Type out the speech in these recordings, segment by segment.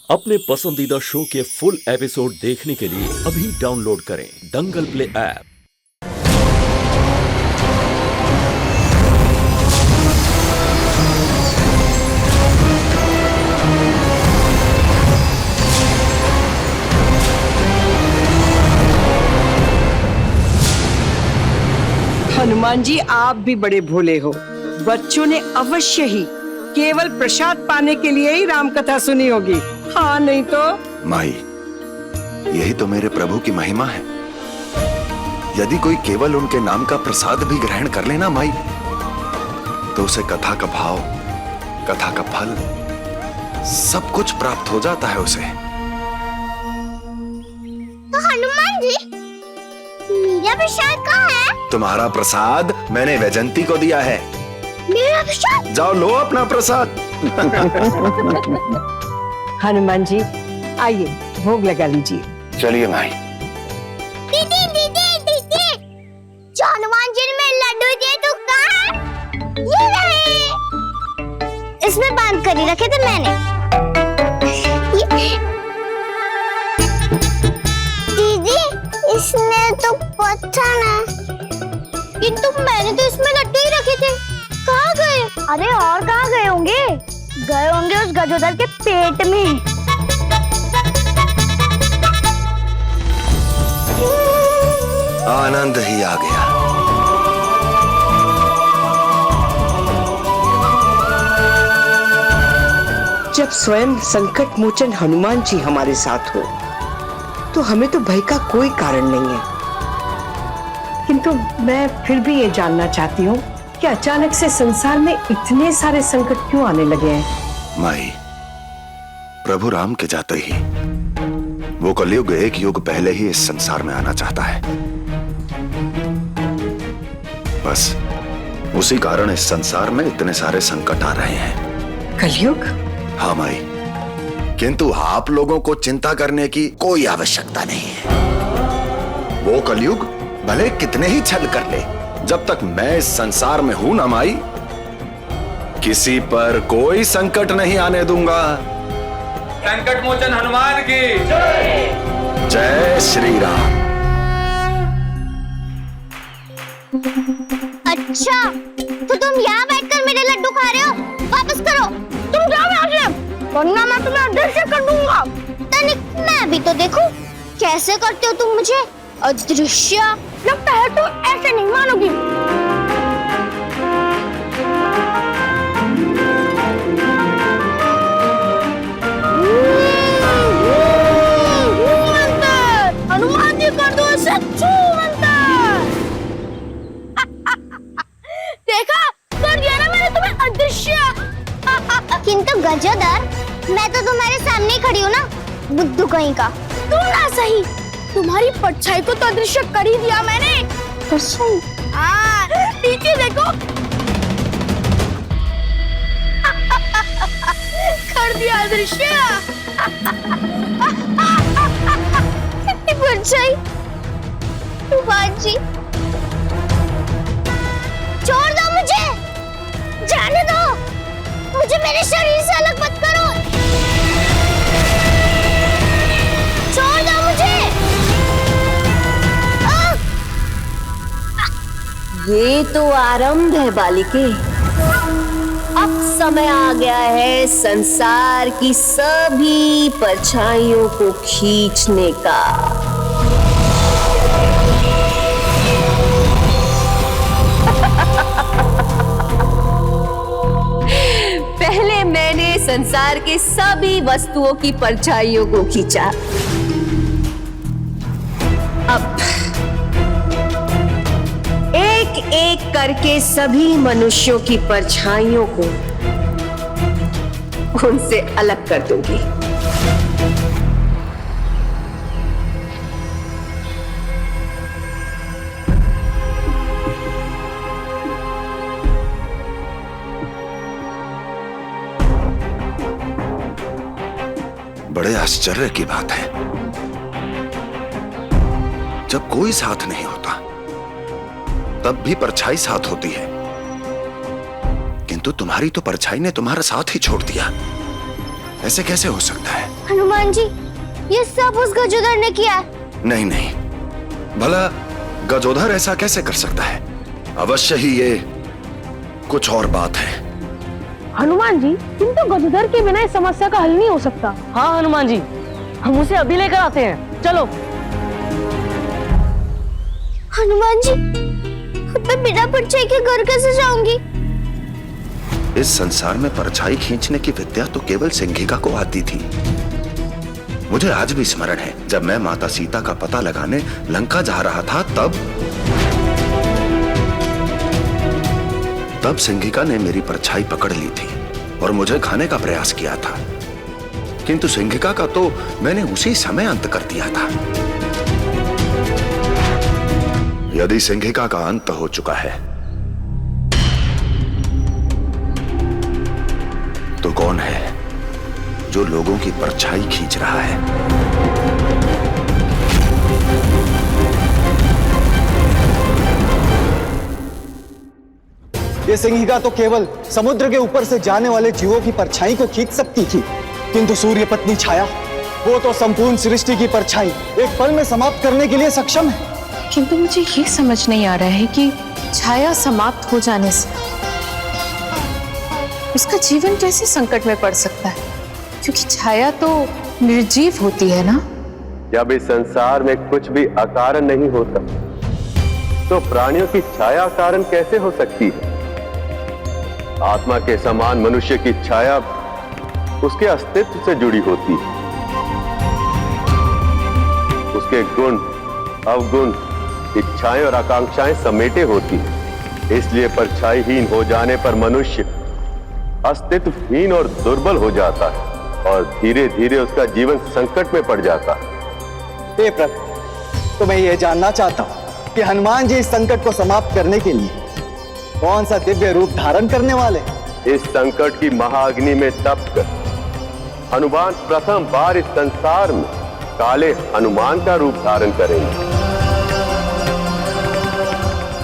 अपने पसंदीदा शो के फुल एपिसोड देखने के लिए अभी डाउनलोड करें दंगल प्ले ऐप। हनुमान जी, आप भी बड़े भोले हो। बच्चों ने अवश्य ही केवल प्रसाद पाने के लिए ही राम कथा सुनी होगी, हाँ नहीं तो। माई, यही तो मेरे प्रभु की महिमा है। यदि कोई केवल उनके नाम का प्रसाद भी ग्रहण कर लेना माई, तो उसे कथा का भाव, कथा का फल सब कुछ प्राप्त हो जाता है उसे। तो हनुमान जी, मेरा प्रसाद कहाँ है? तुम्हारा प्रसाद मैंने वैजंती को दिया है। मेरा प्रसाद? जाओ लो अपना प्रसाद। हनुमान जी आइए, भोग लगा लीजिए। चलिए माई। दीदी दीदी दीदी, जो हनुमान जी ने लड्डू दिए तो कहाँ है? ये रहे। इसमें बांध कर ही रखे थे मैंने। दीदी, इसमें तो पत्थर है। किंतु मैंने तो इसमें लड्डू ही रखे थे, कहाँ गए? अरे और कहाँ गए होंगे? गए होंगे उस गजोदर के पेट में। आनंद ही आ गया। जब स्वयं संकट मोचन हनुमान जी हमारे साथ हो, तो हमें तो भय का कोई कारण नहीं है। किंतु मैं फिर भी ये जानना चाहती हूँ कि अचानक से संसार में इतने सारे संकट क्यों आने लगे हैं? माई, प्रभु राम के जाते ही वो कलयुग एक युग पहले ही इस संसार में आना चाहता है। बस उसी कारण इस संसार में इतने सारे संकट आ रहे हैं। कलयुग? हाँ माई, किंतु आप लोगों को चिंता करने की कोई आवश्यकता नहीं है। वो कलयुग भले कितने ही छल कर ले, जब तक मैं इस संसार में हूं ना माई, किसी पर कोई संकट नहीं आने दूंगा। संकट मोचन हनुमान की जय। जय श्री राम। अच्छा, तो तुम यहाँ बैठकर मेरे लड्डू खा रहे हो? वापस करो, तुम जाओ यहाँ से, वरना मैं तुम्हें अदृश्य कर दूंगा। तनिक मैं भी तो देखूं, कैसे करते हो तुम मुझे अदृश्य? लगता है तुम ऐसे नहीं मानोगी। हनुमान जी कर दो सच्चू मंत्र। देखा, कर दिया ना मैंने तुम्हें अदृश्य। किंतु गजोदर, मैं तो तुम्हारे सामने ही खड़ी हूँ ना, बुद्धू कहीं का। तुम ना सही, तुम्हारी परछाई को तो अदृश्य कर ही दिया मैंने। परछाई? हाँ, पीछे देखो। कर दिया अदृश्य। परछाई, जी, छोड़ दो मुझे, जाने दो मुझे, मेरे शरीर से अलग मत करो, छोड़ दो मुझे। ये तो आरंभ है बालिके। अब समय आ गया है संसार की सभी परछाइयों को खींचने का। पहले मैंने संसार के सभी वस्तुओं की परछाइयों को खींचा, अब एक एक करके सभी मनुष्यों की परछाइयों को उनसे अलग कर दूंगी। बड़े आश्चर्य की बात है, जब कोई साथ नहीं होता तब भी परछाई साथ होती है, किंतु तुम्हारी तो परछाई ने तुम्हारा साथ ही छोड़ दिया। ऐसे कैसे हो सकता है? हनुमान जी, ये सब उस गजोदर ने किया है। नहीं नहीं, भला गजोधर ऐसा कैसे कर सकता है? अवश्य ही ये कुछ और बात है। हनुमान जी, किंतु गजोदर के बिना इस समस्या का हल नहीं हो सकता। हाँ हनुमान जी, हम उसे अभी लेकर आते हैं, चलो। हनुमान जी, मैं बिना परछाई के घर कैसे जाऊंगी? इस संसार में परछाई खींचने की विद्या तो केवल सिंघिका को आती थी। मुझे आज भी स्मरण है, जब मैं माता सीता का पता लगाने लंका जा रहा था, तब सिंघिका ने मेरी परछाई पकड़ ली थी और मुझे खाने का प्रयास किया था, किंतु सिंघिका का तो मैंने उसी समय अंत कर दिया था। यदि सिंघिका का अंत हो चुका है, तो कौन है जो लोगों की परछाई खींच रहा है? ये सिंघिका तो केवल समुद्र के ऊपर से जाने वाले जीवों की परछाई को खींच सकती थी, किंतु सूर्य पत्नी छाया, वो तो संपूर्ण सृष्टि की परछाई एक पल में समाप्त करने के लिए सक्षम है। किंतु मुझे ये समझ नहीं आ रहा है कि छाया समाप्त हो जाने से उसका जीवन कैसे संकट में पड़ सकता है, क्योंकि छाया तो निर्जीव होती है ना। जब इस संसार में कुछ भी अकारण नहीं होता, तो प्राणियों की छाया कारण कैसे हो सकती है? आत्मा के समान मनुष्य की छाया उसके अस्तित्व से जुड़ी होती है। उसके गुण, अवगुण, इच्छाएं और आकांक्षाएं समेटे होती है। इसलिए परछाईहीन हो जाने पर मनुष्य अस्तित्वहीन और दुर्बल हो जाता है और धीरे धीरे उसका जीवन संकट में पड़ जाता है। हे प्रभु, तो मैं ये जानना चाहता हूँ कि हनुमान जी इस संकट को समाप्त करने के लिए कौन सा दिव्य रूप धारण करने वाले? इस संकट की महाअग्नि में तप कर हनुमान प्रथम बार इस संसार में काले हनुमान का रूप धारण करेंगे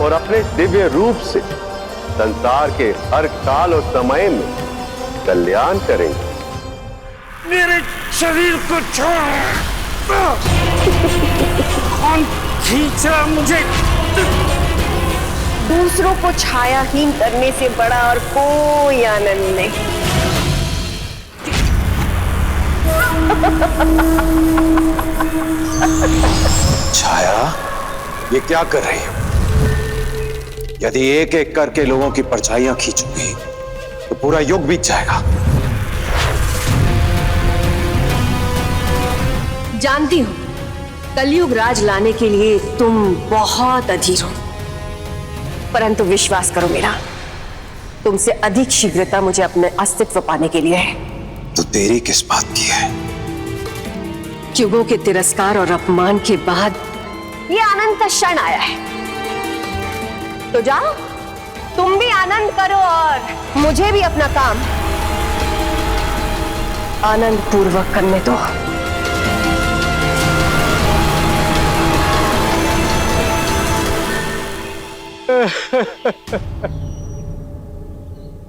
और अपने दिव्य रूप से संसार के हर काल और समय में कल्याण करेंगे। मेरे शरीर को छोड़, कौन खींच रहा मुझे? दूसरों को छायाहीन करने से बड़ा और कोई आनंद नहीं। छाया, ये क्या कर रही हो? यदि एक एक करके लोगों की परछाइयां खींचूंगी तो पूरा युग बीत जाएगा। जानती हूं, कलयुग राज लाने के लिए तुम बहुत अधीर हो, परंतु विश्वास करो मेरा, तुमसे अधिक शीघ्रता मुझे अपने अस्तित्व पाने के लिए है। तो देरी किस बात की है? युगों के तिरस्कार और अपमान के बाद ये आनंद का क्षण आया है। तो जाओ, तुम भी आनंद करो और मुझे भी अपना काम आनंद पूर्वक करने दो।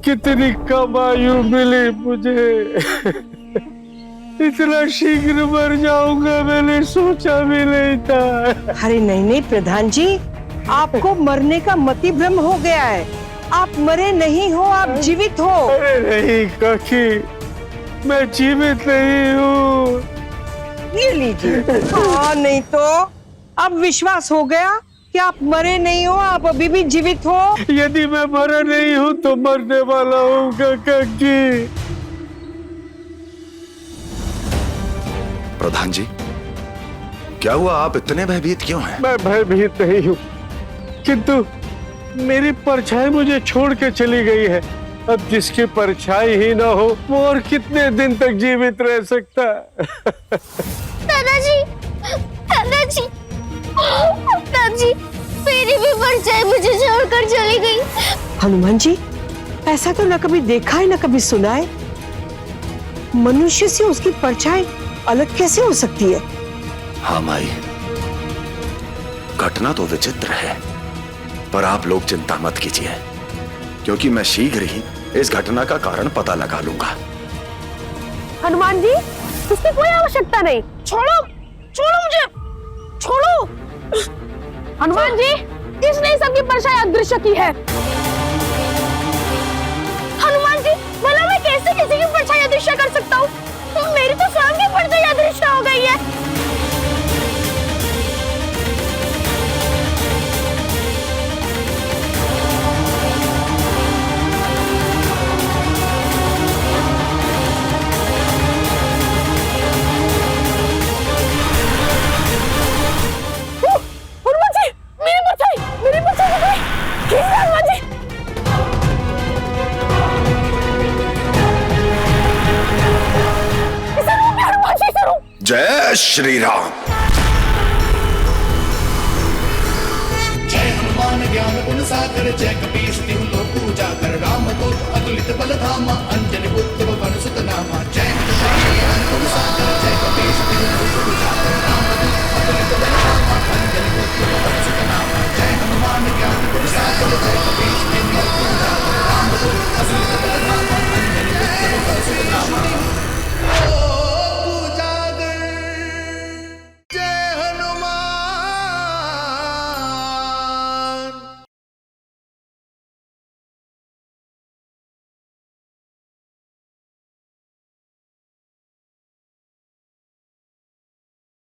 कितनी कम आयु मिली मुझे, इतना शीघ्र मर जाऊंगा मैंने सोचा भी नहीं था। अरे नहीं नहीं प्रधान जी, आपको मरने का मति भ्रम हो गया है। आप मरे नहीं हो, आप जीवित हो। अरे नहीं काकी, मैं जीवित नहीं हूँ। ये लीजिए। हाँ नहीं तो अब विश्वास हो गया कि आप मरे नहीं हो, आप अभी भी जीवित हो। यदि मैं मरा नहीं हूँ तो मरने वाला हूँ काकी। प्रधान जी, क्या हुआ? आप इतने भयभीत क्यों हैं? मैं भयभीत नहीं हूँ, किंतु मेरी परछाई मुझे छोड़ के चली गई है। अब जिसकी परछाई ही ना हो, वो और कितने दिन तक जीवित रह सकता है? दादाजी, दादाजी, दादाजी, मेरी भी परछाई मुझे छोड़कर चली गई। हनुमान जी, ऐसा तो न कभी देखा है न कभी सुना है। मनुष्य से उसकी परछाई अलग कैसे हो सकती है? हाँ माई, घटना तो विचित्र है, पर आप लोग चिंता मत कीजिए, क्योंकि मैं शीघ्र ही इस घटना का कारण पता लगा लूंगा। हनुमान जी, उसकी कोई आवश्यकता नहीं। छोड़ो, छोड़ो मुझे, छोड़ो। हनुमान जी, इसने ही सबकी परछाई अदृश्य की है। हनुमान जी, भला मैं कैसे किसी की परछाई अदृश्य कर सकता हूँ? मेरी तो स्वयं की परछाई अदृश्य हो गई है। हनुमान जी, मेरी परछाई हो गई। खींच लो हनुमान जी। जय श्री राम। जय हनुमान ज्ञान गुण सागर, जय कपीश तिहु लोक पूजा कर, राम दूत अतुलित बल धामा, अंजनी पुत्र पवन सुत नामा।